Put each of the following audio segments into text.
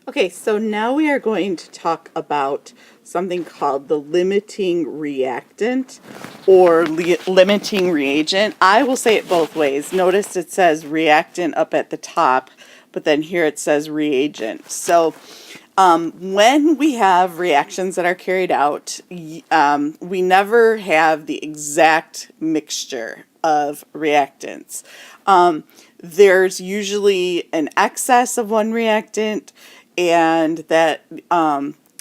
Okay, so now we are going to talk about something called the limiting reactant or limiting reagent. I will say it both ways. Notice it says reactant up at the top, but then here it says reagent. So when we have reactions that are carried out, we never have the exact mixture of reactants. There's usually an excess of one reactant, and that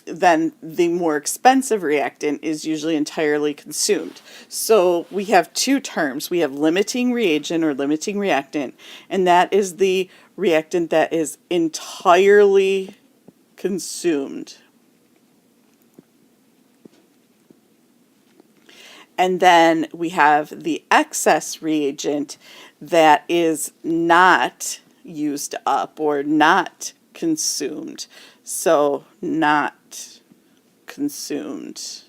then the more expensive reactant is usually entirely consumed. So we have two terms. We have limiting reagent or limiting reactant, and that is the reactant that is entirely consumed. And then we have the excess reagent that is not used up or not consumed. So not consumed.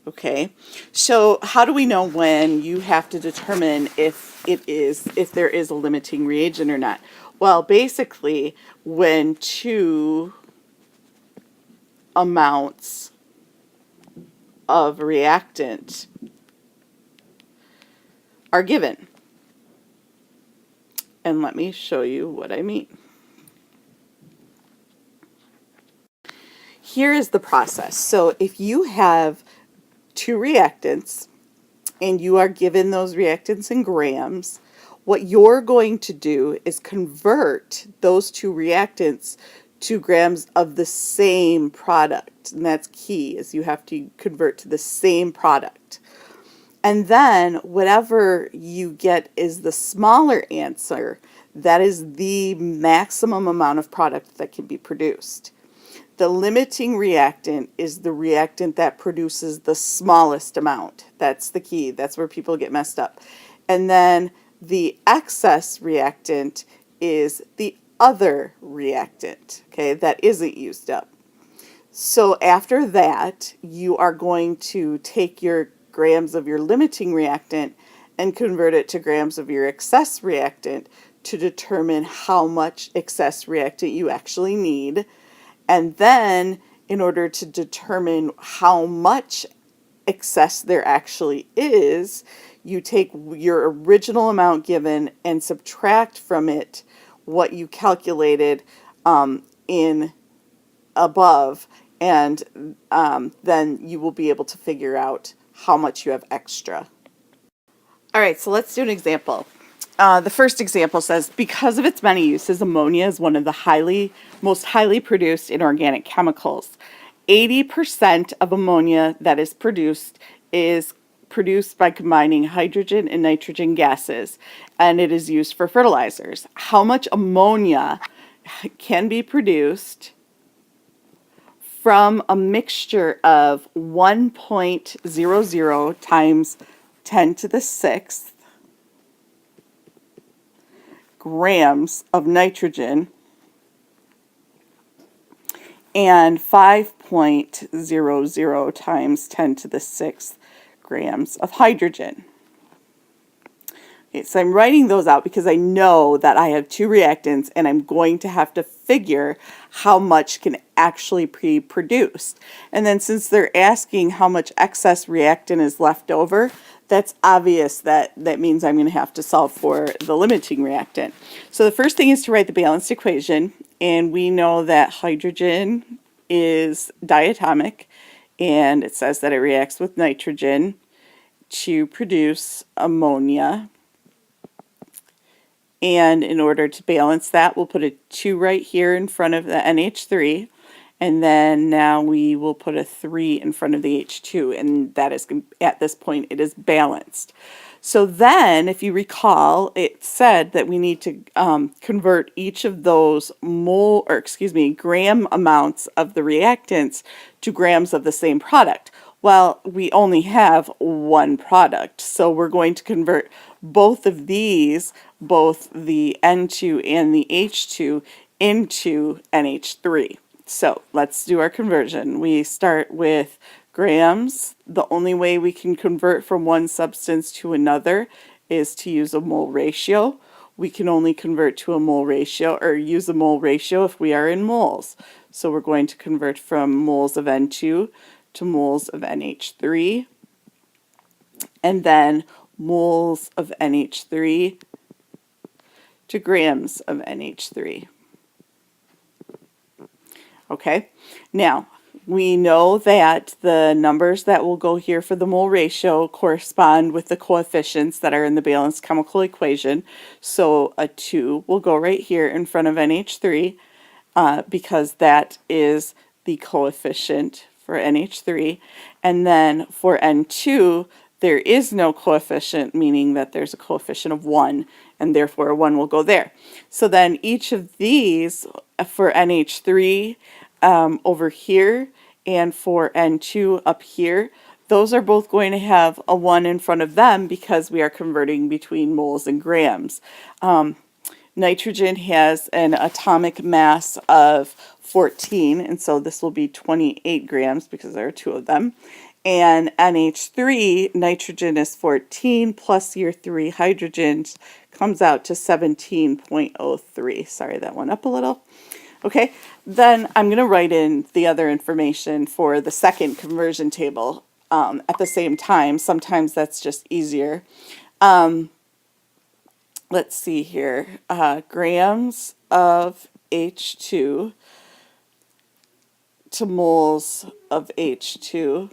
Okay, so how do we know when you have to determine if there is a limiting reagent or not? Well, basically, when two amounts of reactant are given. And let me show you what I mean. Here is the process. So if you have two reactants and you are given those reactants in grams, what you're going to do is convert those two reactants to grams of the same product. And that's key, is you have to convert to the same product. And then whatever you get is the smaller answer, that is the maximum amount of product that can be produced. The limiting reactant is the reactant that produces the smallest amount. That's the key. That's where people get messed up. And then the excess reactant is the other reactant, okay, that isn't used up. So after that, you are going to take your grams of your limiting reactant and convert it to grams of your excess reactant to determine how much excess reactant you actually need. And then, in order to determine how much excess there actually is, you take your original amount given and subtract from it what you calculated in above, and then you will be able to figure out how much you have extra. All right, so let's do an example. The first example says, because of its many uses, ammonia is one of the most highly produced inorganic chemicals. 80% of ammonia that is produced by combining hydrogen and nitrogen gases, and it is used for fertilizers. How much ammonia can be produced from a mixture of 1.00 times 10 to the 6th grams of nitrogen and 5.00 times 10 to the 6th grams of hydrogen. Okay, so I'm writing those out because I know that I have two reactants and I'm going to have to figure how much can actually be produced. And then since they're asking how much excess reactant is left over, that's obvious that means I'm going to have to solve for the limiting reactant. So the first thing is to write the balanced equation, and we know that hydrogen is diatomic, and it says that it reacts with nitrogen to produce ammonia. And in order to balance that, we'll put a 2 right here in front of the NH3. And then now we will put a 3 in front of the H2. And that is, at this point, it is balanced. So then, if you recall, it said that we need to convert each of those gram amounts of the reactants to grams of the same product. Well, we only have one product, so we're going to convert both of these, both the N2 and the H2, into NH3. So let's do our conversion. We start with grams. The only way we can convert from one substance to another is to use a mole ratio. we can only convert to a mole ratio or use a mole ratio if we are in moles. So we're going to convert from moles of N2 to moles of NH3, and then moles of NH3 to grams of NH3. Okay, now we know that the numbers that will go here for the mole ratio correspond with the coefficients that are in the balanced chemical equation. So a 2 will go right here in front of NH3 because that is the coefficient for NH3. And then for N2, there is no coefficient, meaning that there's a coefficient of 1, and therefore a 1 will go there. So then each of these for NH3 over here and for N2 up here, those are both going to have a 1 in front of them because we are converting between moles and grams. Nitrogen has an atomic mass of 14, and so this will be 28 grams because there are 2 of them. And NH3, nitrogen is 14 plus your 3 hydrogens comes out to 17.03. Sorry, that went up a little. Okay, then I'm going to write in the other information for the second conversion table at the same time. Sometimes that's just easier. Let's see here. Grams of H2 to moles of H2.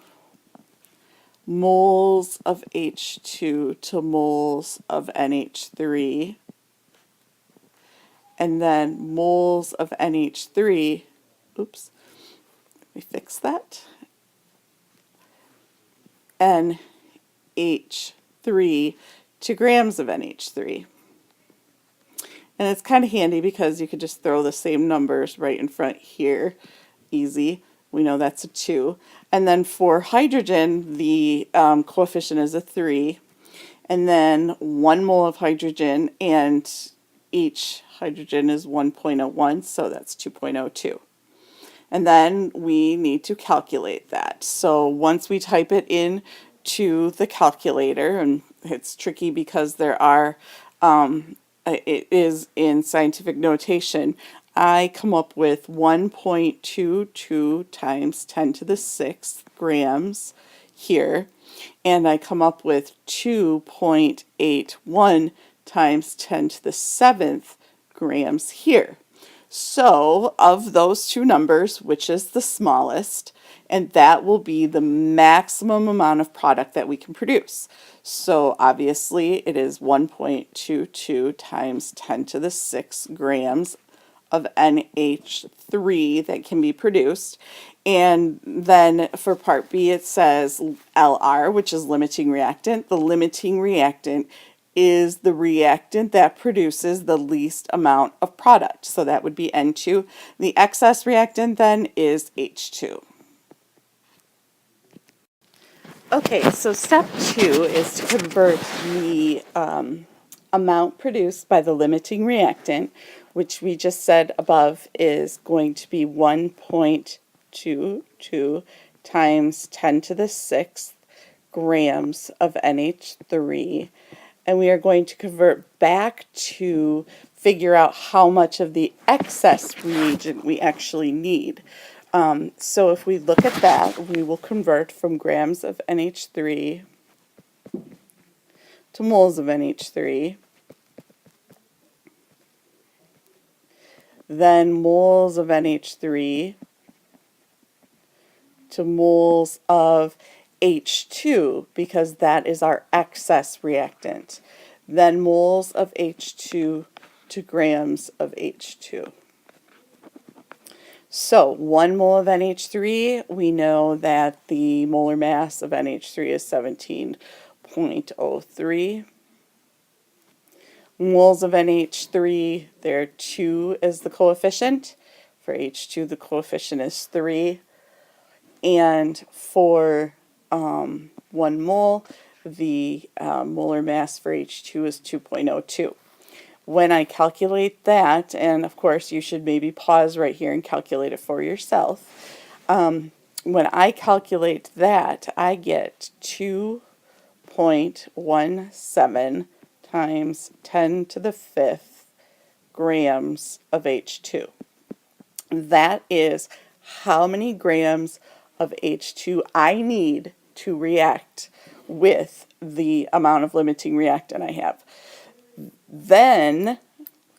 Moles of H2 to moles of NH3. And then moles of NH3, oops, let me fix that, NH3 to grams of NH3. And it's kind of handy because you could just throw the same numbers right in front here, easy. We know that's a 2. And then for hydrogen, the coefficient is a 3. And then 1 mole of hydrogen, and each hydrogen is 1.01, so that's 2.02. And then we need to calculate that. So once we type it in to the calculator, and it's tricky because there are, it is in scientific notation, I come up with 1.22 times 10 to the 6th grams here, and I come up with 2.81 times 10 to the 7th grams here. So of those two numbers, which is the smallest? And that will be the maximum amount of product that we can produce. So obviously it is 1.22 times 10 to the 6 grams of NH3 that can be produced. And then for part B it says LR, which is limiting reactant. The limiting reactant is the reactant that produces the least amount of product. So that would be N2. The excess reactant then is H2. Okay, so step 2 is to convert the amount produced by the limiting reactant, which we just said above is going to be 1.22 times 10 to the 6th grams of NH3. And we are going to convert back to figure out how much of the excess reagent we actually need. So if we look at that, we will convert from grams of NH3 to moles of NH3, then moles of NH3 to moles of H2, because that is our excess reactant, then moles of H2 to grams of H2. So 1 mole of NH3, we know that the molar mass of NH3 is 17.03. Moles of NH3, there 2 is the coefficient. For H2, the coefficient is 3. And for 1 mole, the molar mass for H2 is 2.02. When I calculate that, and of course you should maybe pause right here and calculate it for yourself, when I calculate that, I get 2.17 times 10 to the fifth grams of H2. That is how many grams of H2 I need to react with the amount of limiting reactant I have. Then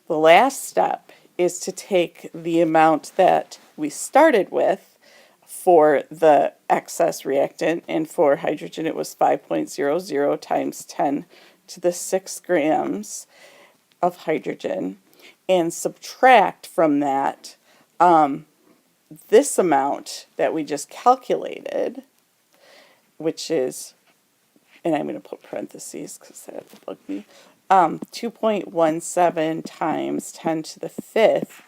the last step is to take the amount that we started with for the excess reactant, and for hydrogen it was 5.00 times 10 to the 6 grams of hydrogen, and subtract from that this amount that we just calculated, which is, and I'm going to put parentheses because that would bug me, 2.17 times 10 to the fifth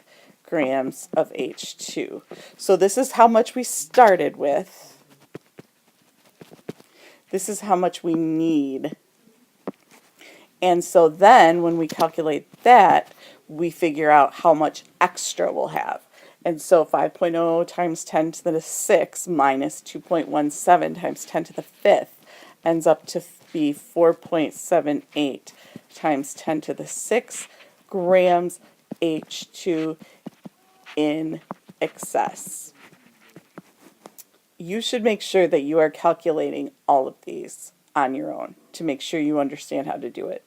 grams of H2. So this is how much we started with. This is how much we need. And so then when we calculate that, we figure out how much extra we'll have. And so 5.0 times 10 to the 6 minus 2.17 times 10 to the fifth ends up to be 4.78 times 10 to the 6 grams H2 in excess. You should make sure that you are calculating all of these on your own to make sure you understand how to do it.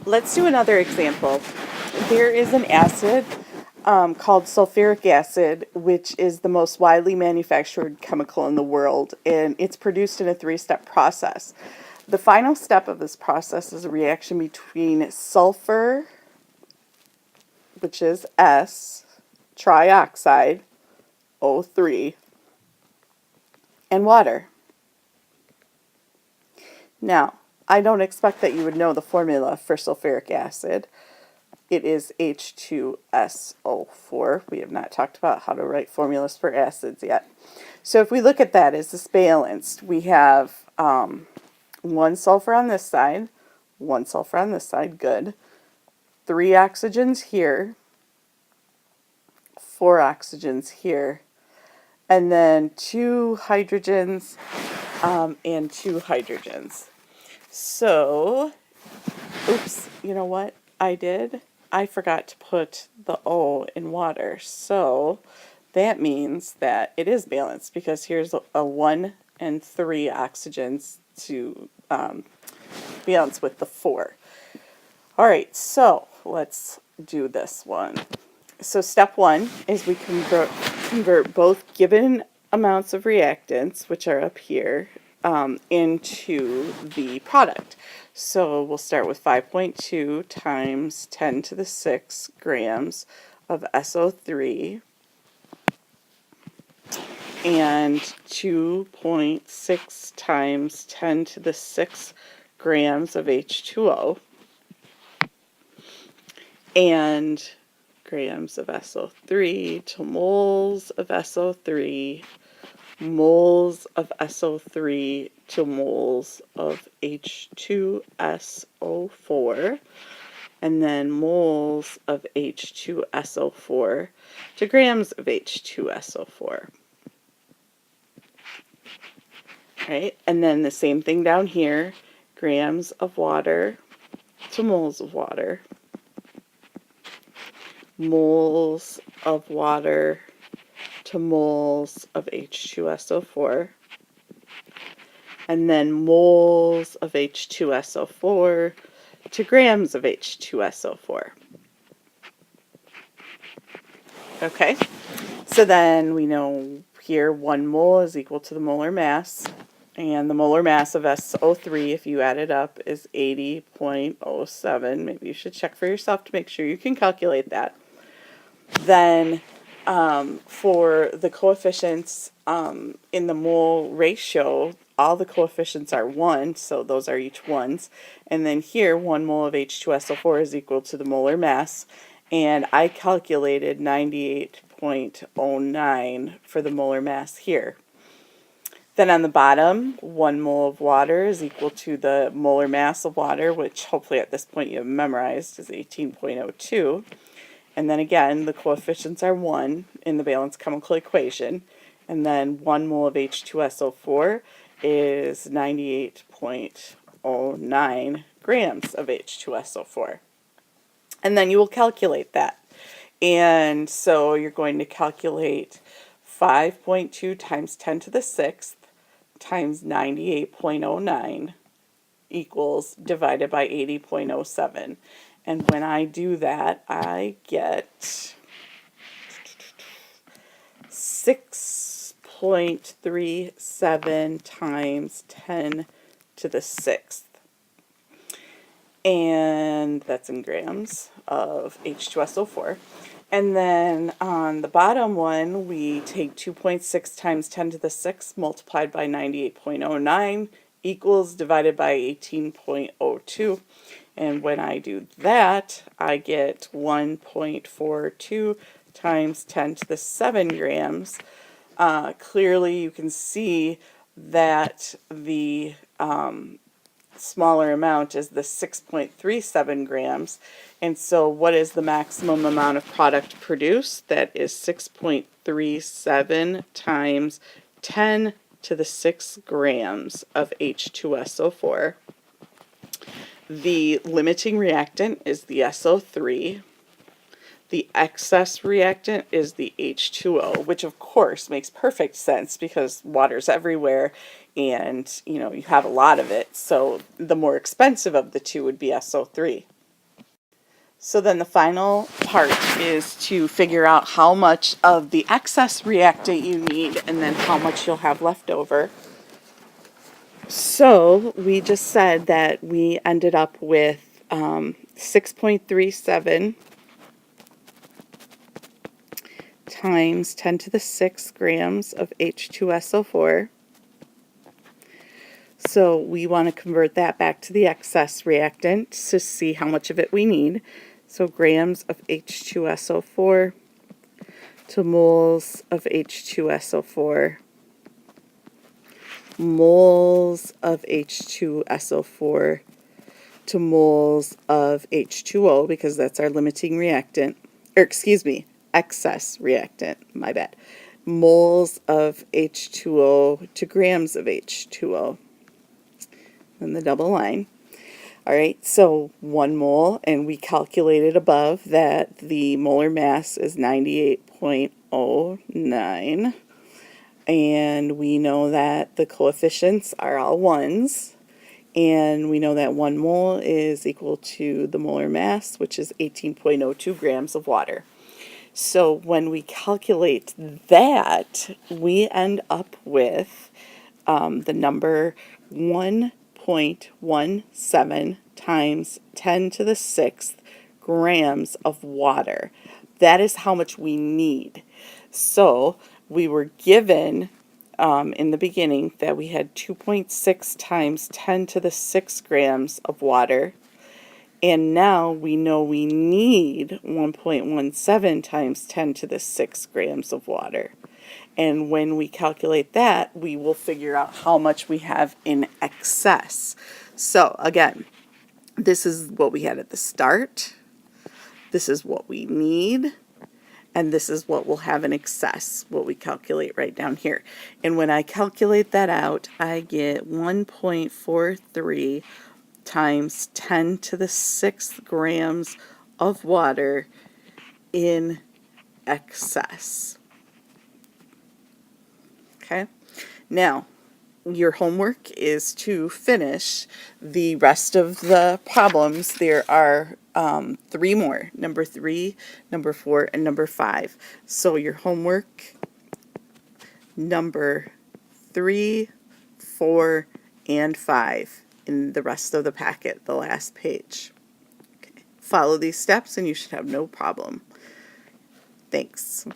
Let's do another example. There is an acid called sulfuric acid, which is the most widely manufactured chemical in the world, and it's produced in a 3-step process. The final step of this process is a reaction between sulfur, which is S, trioxide, O3, and water. Now, I don't expect that you would know the formula for sulfuric acid. It is H2SO4. We have not talked about how to write formulas for acids yet. So if we look at that as this balanced, we have 1 sulfur on this side, 1 sulfur on this side, good. 3 oxygens here, 4 oxygens here, and then 2 hydrogens and 2 hydrogens. So, oops, you know what I did? I forgot to put the O in water. So that means that it is balanced because here's a 1 and 3 oxygens to balance with the 4. All right, so let's do this one. So step 1 is we convert both given amounts of reactants, which are up here, into the product. So we'll start with 5.2 times 10 to the 6 grams of SO3 and 2.6 times 10 to the 6 grams of H2O and grams of SO3 to moles of SO3, moles of SO3 to moles of H2SO4, and then moles of H2SO4 to grams of H2SO4. Right, and then the same thing down here, grams of water to moles of water, moles of water to moles of H2SO4, and then moles of H2SO4 to grams of H2SO4. Okay, so then we know here 1 mole is equal to the molar mass, and the molar mass of SO3, if you add it up, is 80.07. Maybe you should check for yourself to make sure you can calculate that. Then for the coefficients in the mole ratio, all the coefficients are 1, so those are each 1s. And then here, 1 mole of H2SO4 is equal to the molar mass, and I calculated 98.09 for the molar mass here. Then on the bottom, 1 mole of water is equal to the molar mass of water, which hopefully at this point you have memorized is 18.02. And then again, the coefficients are 1 in the balanced chemical equation. And then 1 mole of H2SO4 is 98.09 grams of H2SO4. And then you will calculate that. And so you're going to calculate 5.2 times 10 to the 6th times 98.09 equals divided by 80.07. And when I do that, I get 6.37 times 10 to the 6th. And that's in grams of H2SO4. And then on the bottom one, we take 2.6 times 10 to the 6th multiplied by 98.09 equals divided by 18.02. And when I do that, I get 1.42 times 10 to the 7 grams. Clearly you can see that the smaller amount is the 6.37 grams. And so what is the maximum amount of product produced? That is 6.37 times 10 to the 6 grams of H2SO4. The limiting reactant is the SO3. The excess reactant is the H2O, which of course makes perfect sense because water's everywhere and you have a lot of it. So the more expensive of the two would be SO3. So then the final part is to figure out how much of the excess reactant you need and then how much you'll have left over. So we just said that we ended up with 6.37 times 10 to the 6 grams of H2SO4. So we want to convert that back to the excess reactant to see how much of it we need. So grams of H2SO4 to moles of H2SO4, moles of H2SO4 to moles of H2O, because that's our limiting reactant, or excuse me, excess reactant, my bad. Moles of H2O to grams of H2O. And the double line. All right, so 1 mole, and we calculated above that the molar mass is 98.09. And we know that the coefficients are all 1s. And we know that 1 mole is equal to the molar mass, which is 18.02 grams of water. So when we calculate that, we end up with the number 1.17 times 10 to the 6th grams of water. That is how much we need. So we were given in the beginning that we had 2.6 times 10 to the 6 grams of water. And now we know we need 1.17 times 10 to the 6 grams of water. And when we calculate that, we will figure out how much we have in excess. So again, this is what we had at the start. This is what we need. And this is what we'll have in excess, what we calculate right down here. And when I calculate that out, I get 1.43 times 10 to the 6th grams of water in excess. Okay, now your homework is to finish the rest of the problems. There are 3 more, number 3, number 4, and number 5. So your homework, number 3, 4, and 5 in the rest of the packet, the last page. Okay. Follow these steps and you should have no problem. Thanks.